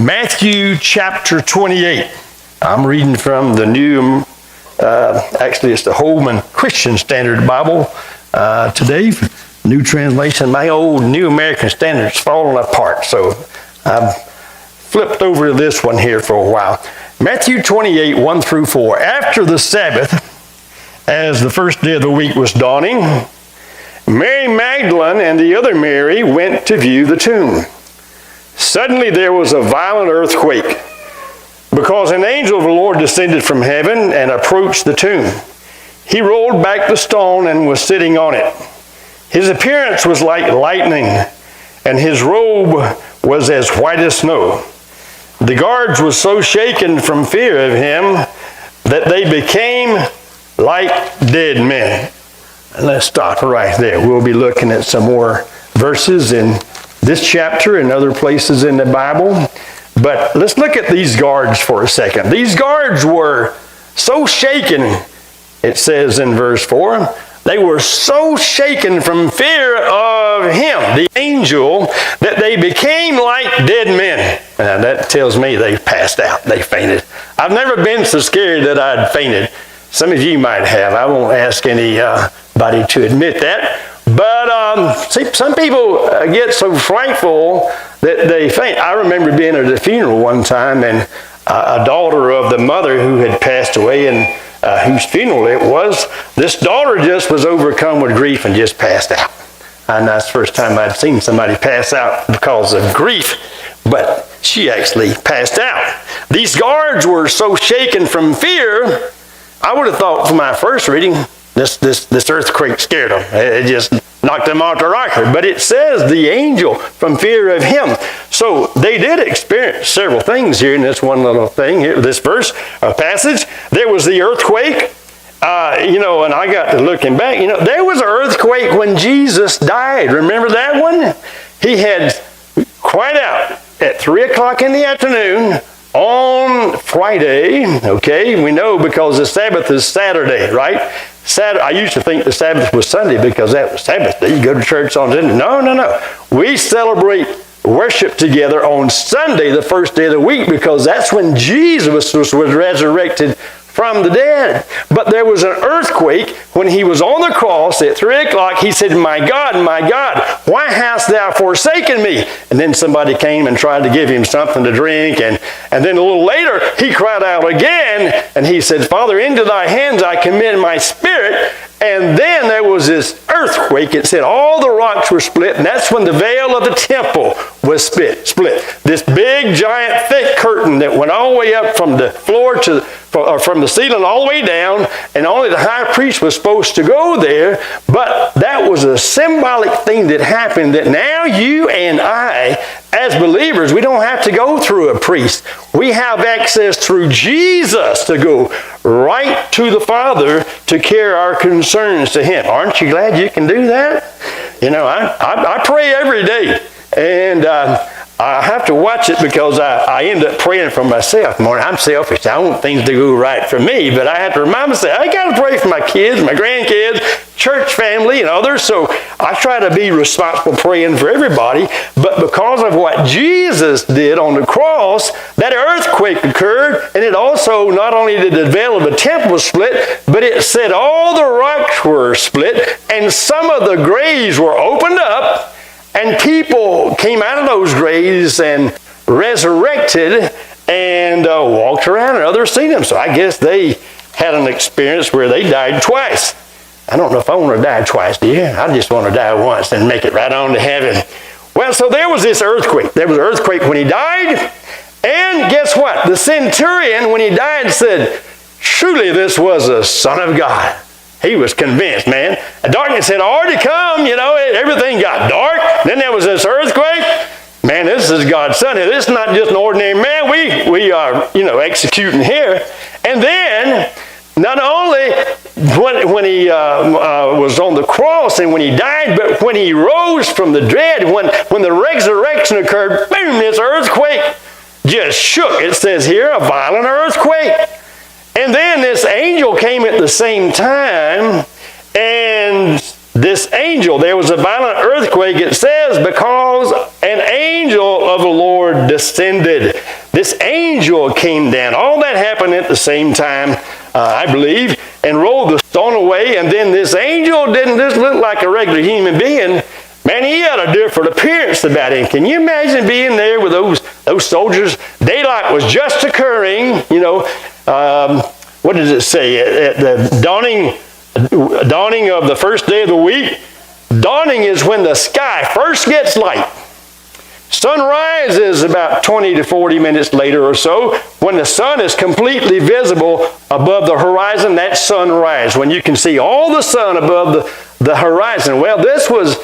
Matthew chapter 28. I'm reading from the actually it's the Holman Christian Standard Bible today. New translation. My old New American Standard's falling apart, so I've flipped over to this one here for a while. Matthew 28, 1 through 4. After the Sabbath, as the first day of the week was dawning, Mary Magdalene and the other Mary went to view the tomb. Suddenly there was a violent earthquake, because an angel of the Lord descended from heaven and approached the tomb. He rolled back the stone and was sitting on it. His appearance was like lightning, and his robe was as white as snow. The guards were so shaken from fear of him that they became like dead men. And let's stop right there. We'll be looking at some more verses in this chapter and other places in the Bible. But let's look at these guards for a second. These guards were so shaken, it says in verse 4, they were so shaken from fear of him, the angel, that they became like dead men. Now that tells me they passed out, they fainted. I've never been so scared that I'd fainted. Some of you might have. I won't ask anybody to admit that. But see, some people get so frightful that they faint. I remember being at a funeral one time, and a daughter of the mother who had passed away and whose funeral it was, this daughter just was overcome with grief and just passed out. And that's the first time I'd seen somebody pass out because of grief, but she actually passed out. These guards were so shaken from fear, I would have thought from my first reading, this earthquake scared them. It just knocked them off the rocker. But it says the angel from fear of him. So they did experience several things here in this one little thing, here, this verse, passage. There was the earthquake, and I got to looking back, there was an earthquake when Jesus died. Remember that one? He had cried out at 3 o'clock in the afternoon on Friday. Okay, we know because the Sabbath is Saturday, right? I used to think the Sabbath was Sunday because that was Sabbath day. You go to church on Sunday. No. We celebrate worship together on Sunday, the first day of the week, because that's when Jesus was resurrected from the dead. But there was an earthquake when he was on the cross at 3 o'clock. He said, my God, why hast thou forsaken me? And then somebody came and tried to give him something to drink. And then a little later, he cried out again. And he said, Father, into thy hands I commit my spirit. And then there was this earthquake. It said all the rocks were split. And that's when the veil of the temple was split. This big, giant, thick curtain that went all the way up from the floor from the ceiling all the way down, and only the high priest was supposed to go there. But that was a symbolic thing that happened, that now you and I, as believers, we don't have to go through a priest. We have access through Jesus to go right to the Father to carry our concerns to him. Aren't you glad you can do that? I pray every day, and I have to watch it because I end up praying for myself more. I'm selfish. I want things to go right for me, but I have to remind myself, I got to pray for my kids, my grandkids, church family, and others. So I try to be responsible praying for everybody. But because of what Jesus did on the cross, that earthquake occurred, and it also, not only did the veil of the temple split, but it said all the rocks were split, and some of the graves were opened up, and people came out of those graves and resurrected and walked around, and others seen them. So I guess they had an experience where they died twice. I don't know if I want to die twice, do you? I just want to die once and make it right on to heaven. Well, so there was this earthquake. There was an earthquake when he died. And guess what? The centurion, when he died, said, surely this was a Son of God. He was convinced, man. Darkness had already come, everything got dark. Then there was this earthquake. Man, this is God's Son. This is not just an ordinary man. We are, executing here. And then, not only when he was on the cross and when he died, but when he rose from the dead, when the resurrection occurred, boom, this earthquake just shook. It says here, a violent earthquake. And then this angel came at the same time, and this angel, there was a violent earthquake, it says, because an angel of the Lord descended. This angel came down. All that happened at the same time, I believe, and rolled the stone away. And then this angel didn't just look like a regular human being. Man, he had a different appearance about him. Can you imagine being there with those soldiers? Daylight was just occurring, what does it say? At the dawning of the first day of the week. Dawning is when the sky first gets light. Sunrise is about 20 to 40 minutes later or so. When the sun is completely visible above the horizon, that's sunrise. When you can see all the sun above the horizon. Well, this was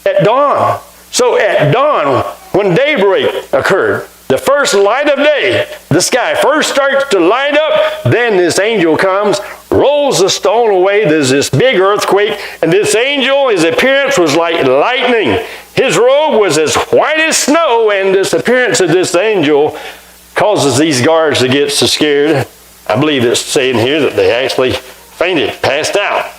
at dawn. So at dawn, when daybreak occurred, the first light of day, the sky first starts to light up, then this angel comes, rolls the stone away. There's this big earthquake, and this angel, his appearance was like lightning. His robe was as white as snow, and this appearance of this angel causes these guards to get so scared. I believe it's saying here that they actually fainted, passed out.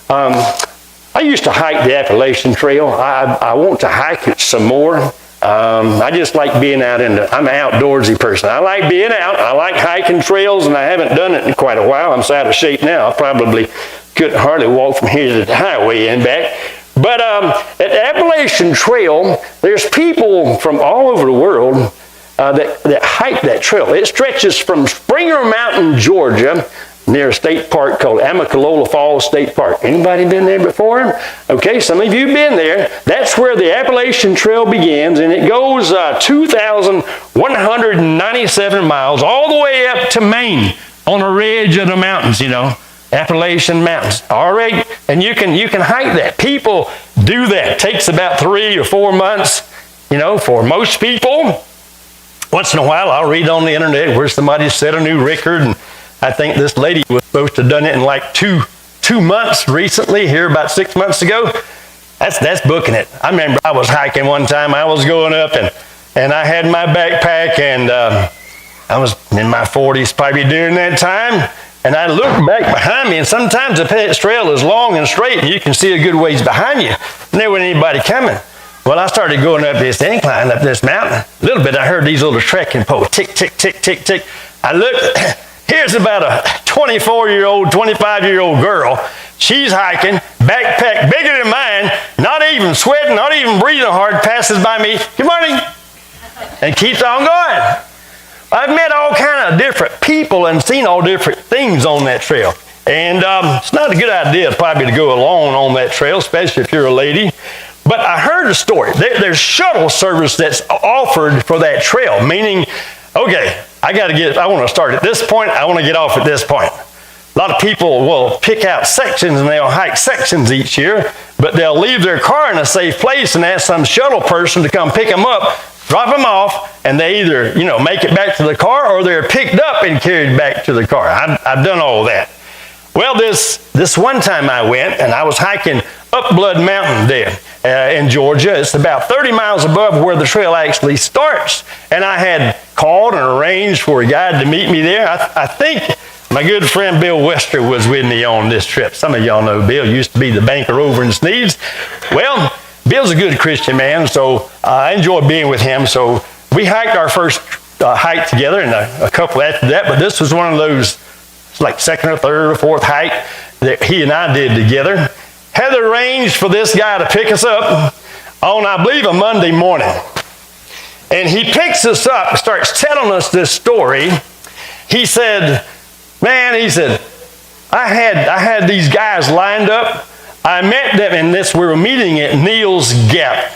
I used to hike the Appalachian Trail. I want to hike it some more. I just like being out I'm an outdoorsy person. I like being out. I like hiking trails, and I haven't done it in quite a while. I'm so out of shape now. I probably couldn't hardly walk from here to the highway and back. But at the Appalachian Trail, there's people from all over the world that hike that trail. It stretches from Springer Mountain, Georgia, near a state park called Amicalola Falls State Park. Anybody been there before? Okay, some of you have been there. That's where the Appalachian Trail begins, and it goes 2,197 miles all the way up to Maine on the ridge of the mountains, Appalachian Mountains. All right, and you can hike that. People do that. It takes about 3 or 4 months, for most people. Once in a while, I'll read on the internet where somebody set a new record, and I think this lady was supposed to have done it in like two months recently, here about 6 months ago. That's booking it. I remember I was hiking one time. I was going up, and I had my backpack, and I was in my 40s probably during that time. And I looked back behind me, and sometimes the trail is long and straight, and you can see a good ways behind you. And there wasn't anybody coming. Well, I started going up this incline, up this mountain. A little bit, I heard these little trekking poles, tick, tick, tick, tick, tick. I looked. Here's about a 24-year-old, 25-year-old girl. She's hiking, backpack bigger than mine, not even sweating, not even breathing hard, passes by me, good morning, and keeps on going. I've met all kind of different people and seen all different things on that trail. And it's not a good idea probably to go alone on that trail, especially if you're a lady. But I heard a story. There's shuttle service that's offered for that trail, meaning, okay, I want to start at this point, I want to get off at this point. A lot of people will pick out sections and they'll hike sections each year, but they'll leave their car in a safe place and ask some shuttle person to come pick them up, drop them off, and they either, make it back to the car or they're picked up and carried back to the car. I've done all that. Well, this one time I went and I was hiking up Blood Mountain there in Georgia. It's about 30 miles above where the trail actually starts. And I had called and arranged for a guide to meet me there. I think my good friend Bill Wester was with me on this trip. Some of y'all know Bill used to be the banker over in Sneeds. Well, Bill's a good Christian man, so I enjoyed being with him. So we hiked our first hike together and a couple after that, but this was one of those, like second or third or fourth hike that he and I did together. Had arranged for this guy to pick us up on, I believe, a Monday morning. And he picks us up, starts telling us this story. He said, I had these guys lined up. I met them in this, we were meeting at Neal's Gap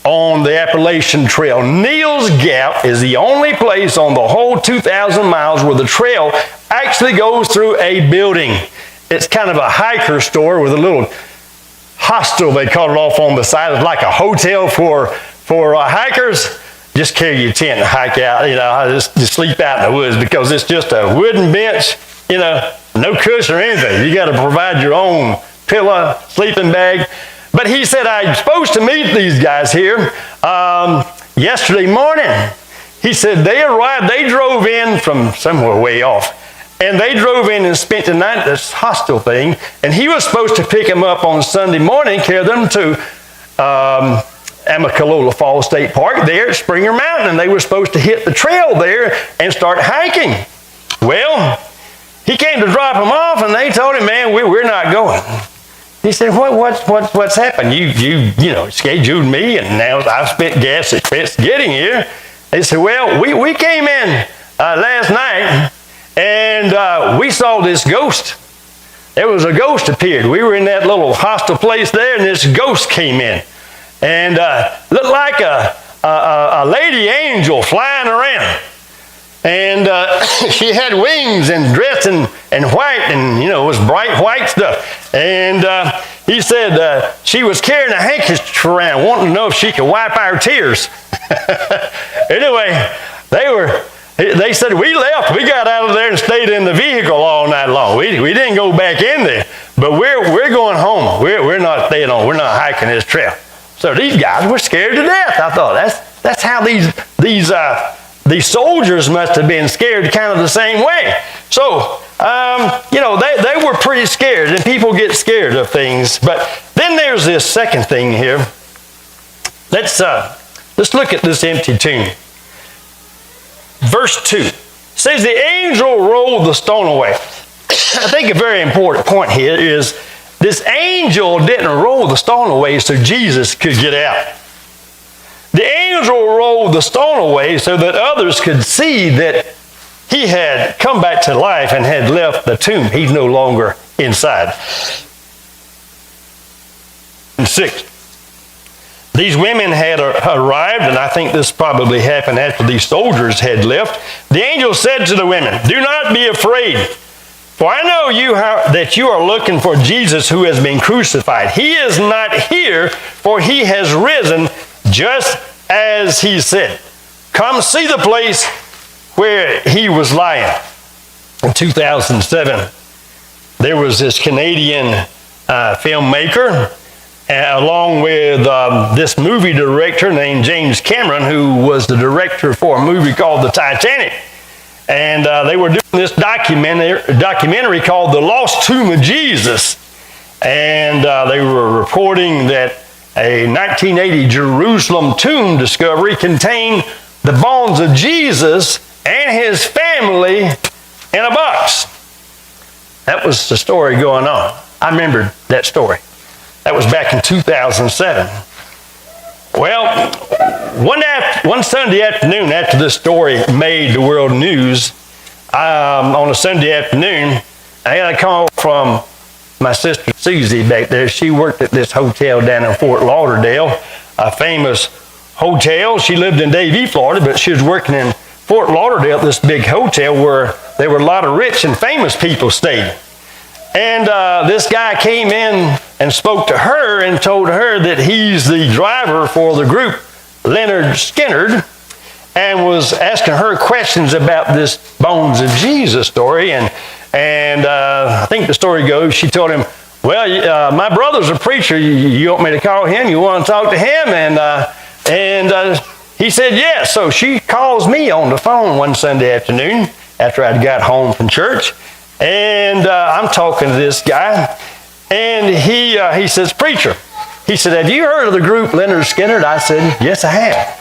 on the Appalachian Trail. Neal's Gap is the only place on the whole 2,000 miles where the trail actually goes through a building. It's kind of a hiker store with a little hostel, they call it, off on the side. It's like a hotel for hikers. Just carry your tent and hike out, just sleep out in the woods, because it's just a wooden bench, no cushion or anything. You got to provide your own pillow, sleeping bag. But he said, I'm supposed to meet these guys here yesterday morning. He said they arrived, they drove in from somewhere way off. and they drove in and spent the night at this hostel thing, and he was supposed to pick them up on Sunday morning, carry them to Amicalola Falls State Park there at Springer Mountain, and they were supposed to hit the trail there and start hiking. Well, he came to drop them off, and they told him, man, we're not going. He said, what's happened? You know, scheduled me, and now I've spent gas expense getting here. They said, well, we came in last night, and we saw this ghost. There was a ghost appeared. We were in that little hostel place there, and this ghost came in. And looked like a lady angel flying around. And she had wings and dressed in white, and, you know, it was bright white stuff. And he said she was carrying a handkerchief around, wanting to know if she could wipe our tears. Anyway, they said, we left. We got out of there and stayed in the vehicle all night long. We didn't go back in there. But we're going home. We're not staying on. We're not hiking this trail. So these guys were scared to death. I thought that's how these soldiers must have been scared kind of the same way. So, you know, they were pretty scared, and people get scared of things. But then there's this second thing here. Let's look at this empty tomb. Verse 2 says, the angel rolled the stone away. I think a very important point here is this angel didn't roll the stone away so Jesus could get out. The angel rolled the stone away so that others could see that he had come back to life and had left the tomb. He's no longer inside. And 6. These women had arrived, and I think this probably happened after these soldiers had left. The angel said to the women, do not be afraid, for I know that you are looking for Jesus who has been crucified. He is not here, for he has risen just as he said. Come see the place where he was lying. In 2007, there was this Canadian filmmaker, along with this movie director named James Cameron, who was the director for a movie called The Titanic. And they were doing this documentary called The Lost Tomb of Jesus. And they were reporting that a 1980 Jerusalem tomb discovery contained the bones of Jesus and his family in a box. That was the story going on. I remembered that story. That was back in 2007. Well, one Sunday afternoon after this story made the world news, on a Sunday afternoon, I got a call from my sister Susie back there. She worked at this hotel down in Fort Lauderdale, a famous hotel. She lived in Davie, Florida, but she was working in Fort Lauderdale at this big hotel where there were a lot of rich and famous people stayed. And this guy came in and spoke to her and told her that he's the driver for the group, Leonard Skinner, and was asking her questions about this Bones of Jesus story. And I think the story goes, she told him, well, my brother's a preacher. You want me to call him? You want to talk to him? And he said, yes. So she calls me on the phone one Sunday afternoon after I'd got home from church. And I'm talking to this guy, and he says, preacher. He said, have you heard of the group Leonard Skinner? I said, yes, I have.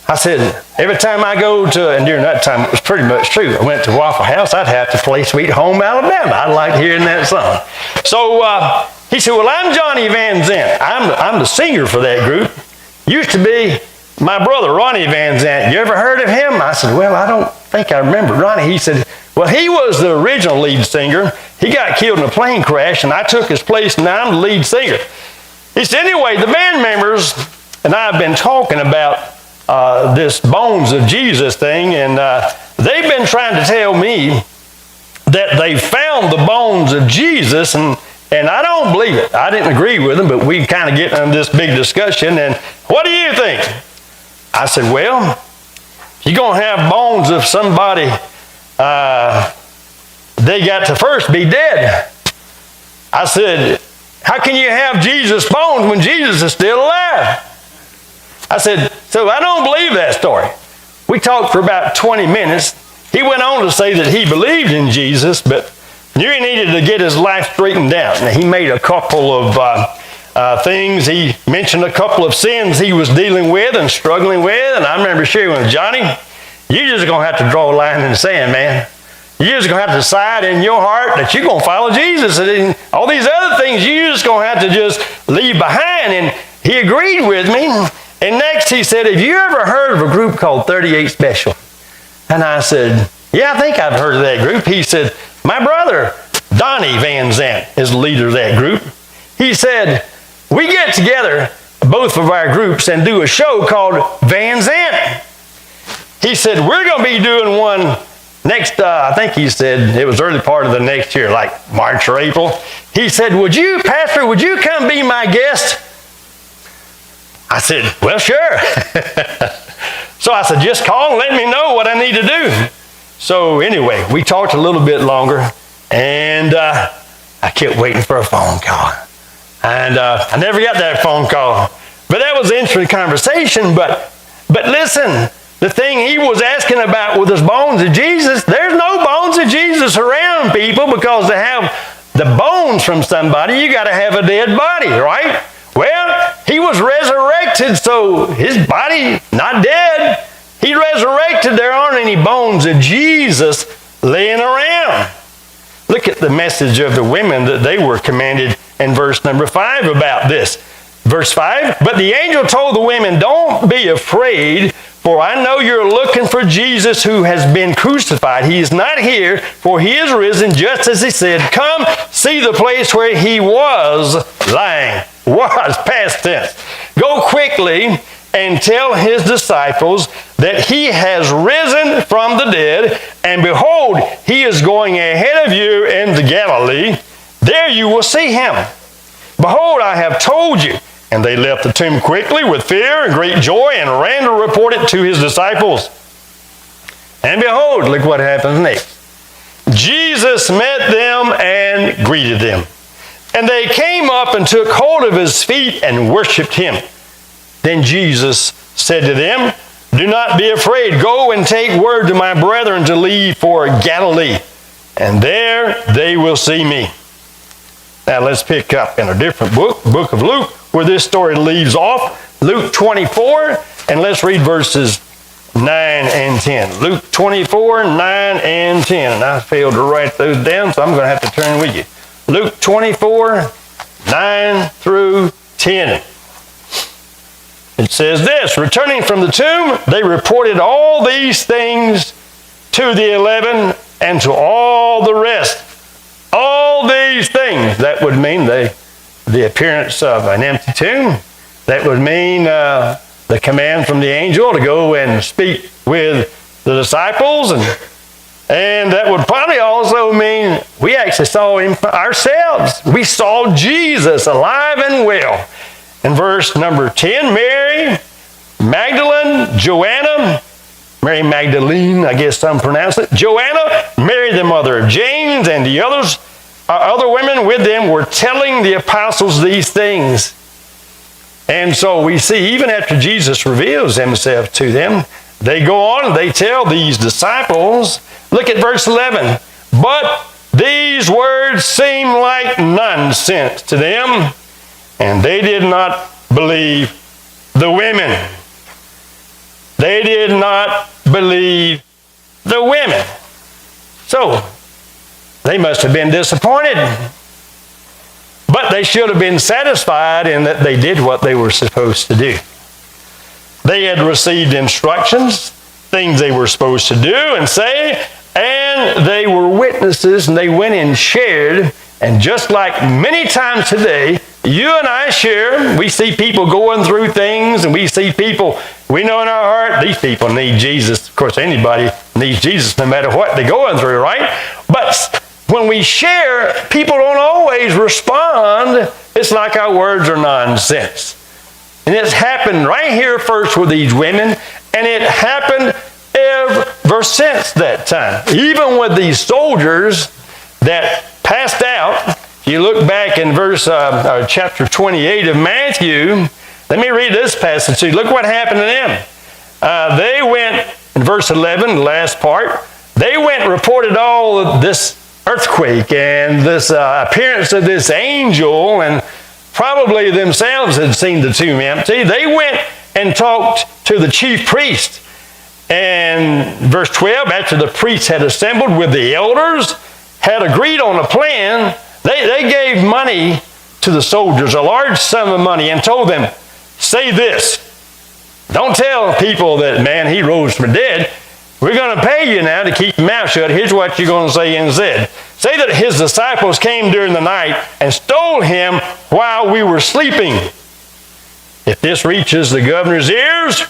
I said, every time I go to, and during that time it was pretty much true, I went to Waffle House, I'd have to play Sweet Home Alabama. I liked hearing that song. So he said, well, I'm Johnny Van Zant. I'm the singer for that group. Used to be my brother, Ronnie Van Zant. You ever heard of him? I said, well, I don't think I remember Ronnie. He said, well, he was the original lead singer. He got killed in a plane crash, and I took his place, and now I'm the lead singer. He said, anyway, the band members and I have been talking about this Bones of Jesus thing, and they've been trying to tell me that they found the bones of Jesus, and I don't believe it. I didn't agree with them, but we kind of get into this big discussion, and what do you think? I said, well, you're going to have bones of somebody, they got to first be dead. I said, how can you have Jesus' bones when Jesus is still alive? I said, so I don't believe that story. We talked for about 20 minutes, He went on to say that he believed in Jesus, but knew he needed to get his life straightened out. Now, he made a couple of things. He mentioned a couple of sins he was dealing with and struggling with. And I remember sharing with Johnny, you're just going to have to draw a line in the sand, man. You're just going to have to decide in your heart that you're going to follow Jesus. And all these other things, you're just going to have to just leave behind. And he agreed with me. And next he said, have you ever heard of a group called 38 Special? And I said, yeah, I think I've heard of that group. He said, my brother, Donnie Van Zant, is the leader of that group. He said, we get together, both of our groups, and do a show called Van Zant. He said, we're going to be doing one next, I think he said, it was early part of the next year, like March or April. He said, Pastor, would you come be my guest? I said, well, sure. So I said, just call and let me know what I need to do. So anyway, we talked a little bit longer, and I kept waiting for a phone call. And I never got that phone call. But that was an interesting conversation. But listen, the thing he was asking about with his bones of Jesus, there's no bones of Jesus around, people, because to have the bones from somebody, you got to have a dead body, right? Well, he was resurrected, so his body not dead. He resurrected. There aren't any bones of Jesus laying around. Look at the message of the women that they were commanded in verse number 5 about this. Verse 5, but the angel told the women, don't be afraid, for I know you're looking for Jesus who has been crucified. He is not here, for he is risen, just as he said. Come, see the place where he was lying. Was, past tense. Go quickly and tell his disciples that he has risen from the dead, and behold, he is going ahead of you into Galilee. There you will see him. Behold, I have told you. And they left the tomb quickly with fear and great joy and ran to report it to his disciples. And behold, look what happens next. Jesus met them and greeted them. And they came up and took hold of his feet and worshiped him. Then Jesus said to them, do not be afraid. Go and take word to my brethren to leave for Galilee, and there they will see me. Now let's pick up in a different book, Book of Luke, where this story leaves off. Luke 24, and let's read verses 9 and 10. Luke 24, 9 and 10. And I failed to write those down, so I'm going to have to turn with you. Luke 24, 9 through 10. It says this, returning from the tomb, they reported all these things to the 11 and to all the rest. All these things, that would mean the appearance of an empty tomb. That would mean the command from the angel to go and speak with the disciples. And that would probably also mean we actually saw him ourselves. We saw Jesus alive and well. In verse number 10, Mary Magdalene, Joanna, Mary Magdalene, I guess some pronounce it, Joanna, Mary the mother of James, and the other women with them were telling the apostles these things. And so we see, even after Jesus reveals himself to them, they go on and they tell these disciples. Look at verse 11. But these words seem like nonsense to them, and they did not believe the women. They did not believe the women. So, they must have been disappointed. But they should have been satisfied in that they did what they were supposed to do. They had received instructions, things they were supposed to do and say, and they were witnesses, and they went and shared. And just like many times today, you and I share. We see people going through things, and we see people, we know in our heart, these people need Jesus. Of course, anybody needs Jesus no matter what they're going through, right? But when we share, people don't always respond. It's like our words are nonsense. And it's happened right here first with these women, and it happened ever since that time. Even with these soldiers that passed out. You look back in chapter 28 of Matthew. Let me read this passage to you. Look what happened to them. They went, in verse 11, the last part, They went and reported all of this earthquake and this appearance of this angel, and probably themselves had seen the tomb empty. They went and talked to the chief priest. And verse 12, after the priests had assembled with the elders, had agreed on a plan, they gave money to the soldiers, a large sum of money, and told them, say this, don't tell people that, man, he rose from the dead. We're going to pay you now to keep your mouth shut. Here's what you're going to say instead. Say that his disciples came during the night and stole him while we were sleeping. If this reaches the governor's ears,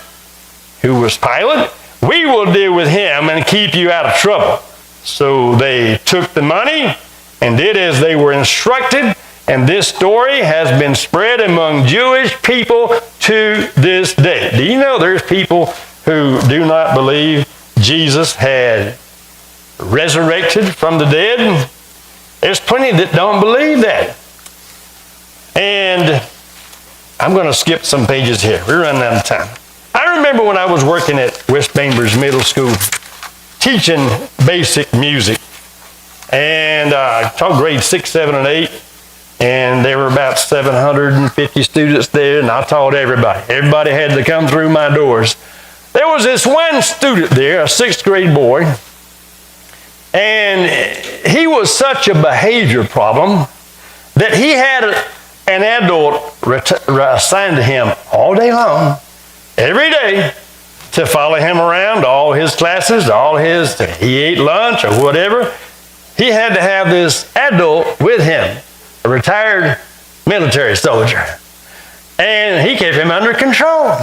who was Pilate, we will deal with him and keep you out of trouble. So they took the money and did as they were instructed, and this story has been spread among Jewish people to this day. Do you know there's people who do not believe Jesus had resurrected from the dead? There's plenty that don't believe that. And I'm going to skip some pages here. We're running out of time. I remember when I was working at West Bainbridge Middle School, teaching basic music. And I taught grades 6, 7, and 8. And there were about 750 students there, and I taught everybody. Everybody had to come through my doors. There was this one student there, a 6th grade boy, and he was such a behavior problem that he had an adult assigned to him all day long, every day, to follow him around, all his classes, he ate lunch or whatever. He had to have this adult with him, a retired military soldier. And he kept him under control.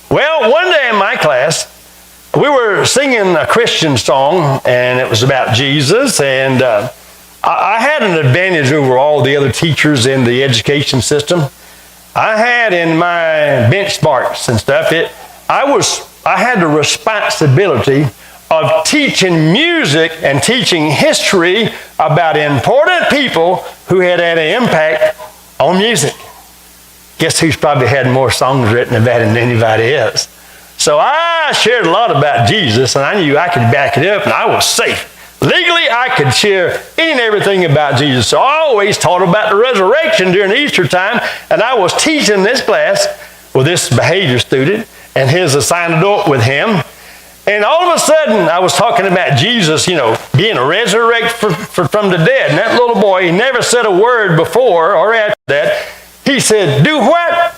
Well, one day in my class, we were singing a Christian song, and it was about Jesus, and I had an advantage over all the other teachers in the education system. I had in my benchmarks and stuff, I had the responsibility of teaching music and teaching history about important people who had an impact on music. Guess who's probably had more songs written about him than anybody else? So I shared a lot about Jesus, and I knew I could back it up, and I was safe. Legally, I could share any and everything about Jesus. So I always taught about the resurrection during Easter time, and I was teaching this class with this behavior student and his assigned adult with him. And all of a sudden, I was talking about Jesus, being resurrected from the dead. And that little boy, he never said a word before or after that. He said, do what?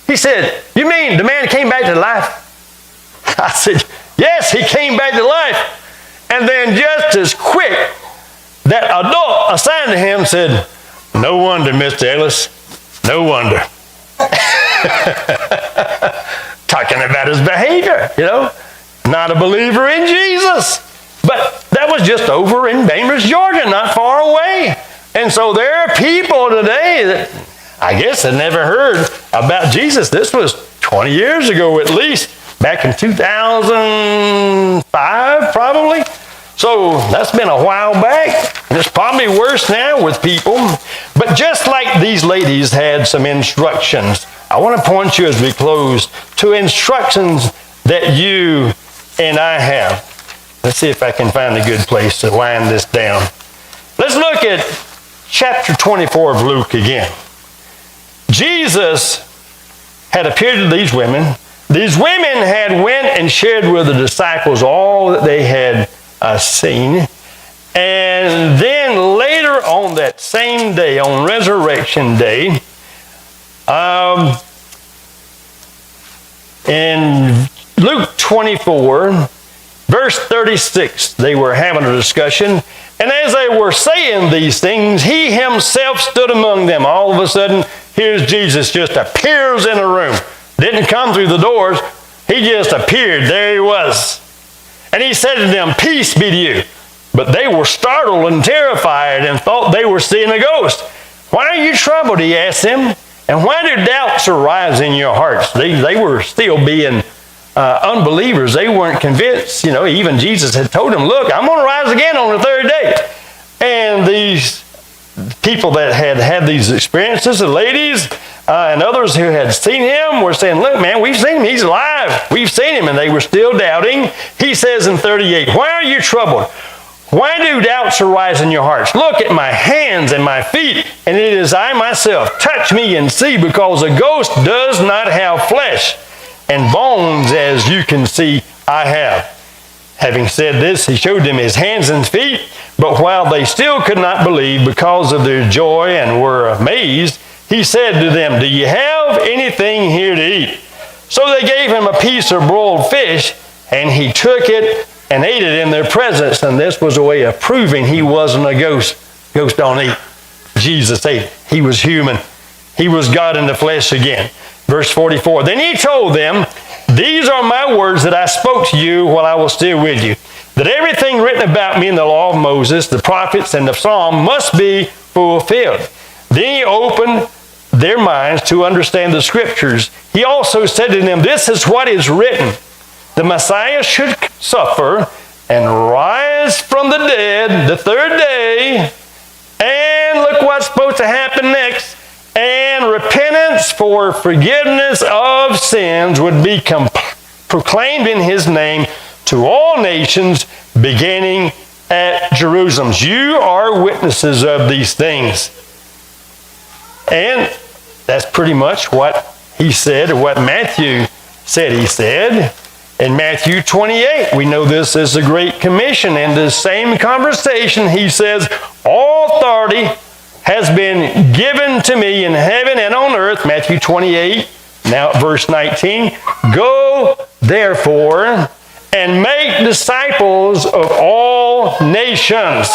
He said, you mean the man came back to life? I said, yes, he came back to life. And then just as quick, that adult assigned to him said, no wonder, Mr. Ellis, no wonder. Talking about his behavior, not a believer in Jesus. But that was just over in Bainbridge, Georgia, not far away. And so there are people today that I guess had never heard about Jesus. This was 20 years ago at least, back in 2005 probably. So that's been a while back. It's probably worse now with people. But just like these ladies had some instructions, I want to point you as we close to instructions that you and I have. Let's see if I can find a good place to wind this down. Let's look at chapter 24 of Luke again. Jesus had appeared to these women. These women had went and shared with the disciples all that they had seen. And then later on that same day, on Resurrection Day, in Luke 24, verse 36, they were having a discussion. And as they were saying these things, he himself stood among them. All of a sudden, here's Jesus just appears in a room. Didn't come through the doors. He just appeared. There he was. And he said to them, peace be to you. But they were startled and terrified and thought they were seeing a ghost. Why are you troubled, he asked them. And why do doubts arise in your hearts? They were still being unbelievers. They weren't convinced. Even Jesus had told them, look, I'm going to rise again on the third day. And these people that had these experiences, the ladies, And others who had seen him were saying, look, man, we've seen him. He's alive. We've seen him. And they were still doubting. He says in 38, why are you troubled? Why do doubts arise in your hearts? Look at my hands and my feet, and it is I myself. Touch me and see, because a ghost does not have flesh and bones, as you can see I have. Having said this, he showed them his hands and feet, but while they still could not believe because of their joy and were amazed, he said to them, do you have anything here to eat? So they gave him a piece of broiled fish, and he took it and ate it in their presence. And this was a way of proving he wasn't a ghost. Ghosts don't eat. Jesus ate it. He was human. He was God in the flesh again. Verse 44, then he told them, these are my words that I spoke to you while I was still with you, that everything written about me in the law of Moses, the prophets, and the Psalm must be fulfilled. Then he opened their minds to understand the Scriptures. He also said to them, this is what is written. The Messiah should suffer and rise from the dead the third day. And look what's supposed to happen next. And repentance for forgiveness of sins would be proclaimed in his name to all nations, beginning at Jerusalem. You are witnesses of these things. And that's pretty much what he said, or what Matthew said he said. In Matthew 28, we know this is the Great Commission. In the same conversation, he says, all authority has been given to me in heaven and on earth. Matthew 28, now verse 19. Go, therefore, and make disciples of all nations,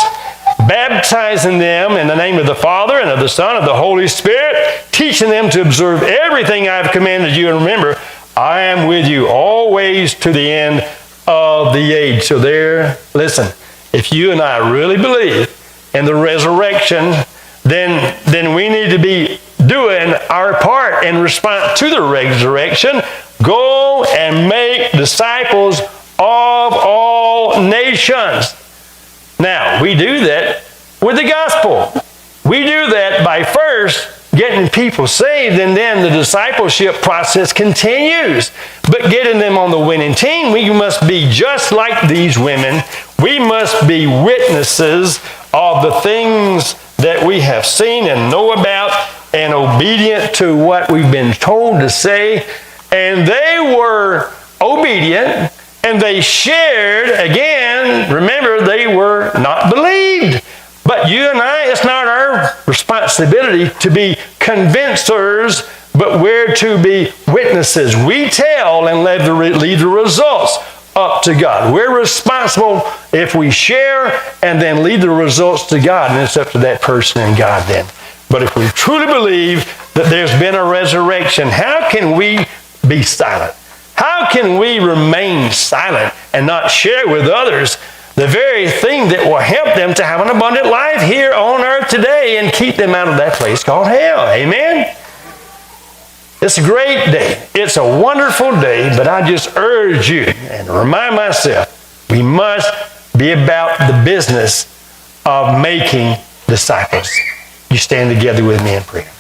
baptizing them in the name of the Father and of the Son and of the Holy Spirit, teaching them to observe everything I have commanded you. And remember, I am with you always to the end of the age. So there, listen, if you and I really believe in the resurrection, then we need to be doing our part in response to the resurrection. Go and make disciples of all nations. Now, we do that with the gospel. We do that by first getting people saved, and then the discipleship process continues. But getting them on the winning team, we must be just like these women. We must be witnesses of the things that we have seen and know about, and obedient to what we've been told to say. And they were obedient, and they shared. Again, remember, they were not believed. But you and I, it's not our responsibility to be convincers, but we're to be witnesses. We tell and leave the results up to God. We're responsible if we share and then leave the results to God, and it's up to that person and God then. But if we truly believe that there's been a resurrection, how can we be silent? How can we remain silent and not share with others the very thing that will help them to have an abundant life here on earth today and keep them out of that place called hell? Amen? It's a great day. It's a wonderful day, but I just urge you and remind myself, we must be about the business of making disciples. You stand together with me in prayer.